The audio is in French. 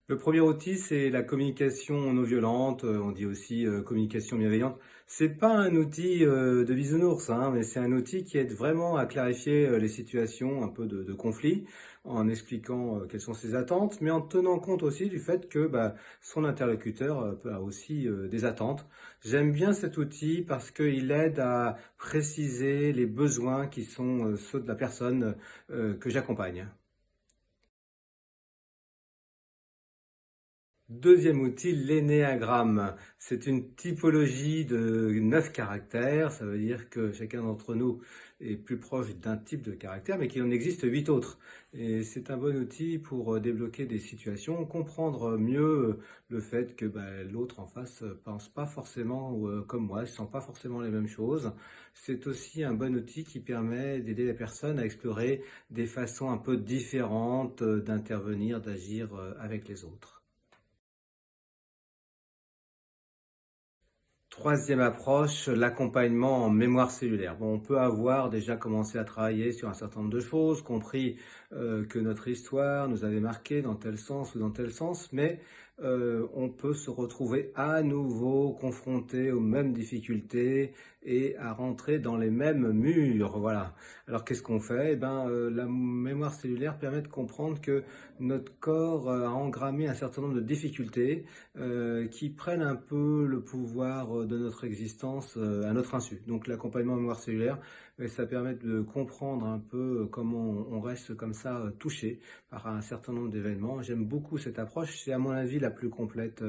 Le premier outil, c'est la communication non violente, on dit aussi, communication bienveillante. C'est pas un outil, de bisounours, hein, mais c'est un outil qui aide vraiment à clarifier, les situations un peu de conflit, en expliquant, quelles sont ses attentes, mais en tenant compte aussi du fait que, bah, son interlocuteur, peut a aussi, des attentes. J'aime bien cet outil parce qu'il aide à préciser les besoins qui sont, ceux de la personne, que j'accompagne. Deuxième outil, l'énéagramme. C'est une typologie de 9 caractères. Ça veut dire que chacun d'entre nous est plus proche d'un type de caractère, mais qu'il en existe 8 autres. Et c'est un bon outil pour débloquer des situations, comprendre mieux le fait que l'autre en face pense pas forcément comme moi, ne sent pas forcément les mêmes choses. C'est aussi un bon outil qui permet d'aider la personne à explorer des façons un peu différentes d'intervenir, d'agir avec les autres. Troisième approche, l'accompagnement en mémoire cellulaire. Bon, on peut avoir déjà commencé à travailler sur un certain nombre de choses, compris que notre histoire nous avait marqué dans tel sens ou dans tel sens, mais on peut se retrouver à nouveau confronté aux mêmes difficultés et à rentrer dans les mêmes murs. Voilà. Alors qu'est-ce qu'on fait? Eh ben, la mémoire cellulaire permet de comprendre que notre corps a engrammé un certain nombre de difficultés qui prennent un peu le pouvoir de notre existence à notre insu. Donc l'accompagnement en mémoire cellulaire, ça permet de comprendre un peu comment on reste comme ça touché par un certain nombre d'événements. J'aime beaucoup cette approche, c'est à mon avis la plus complète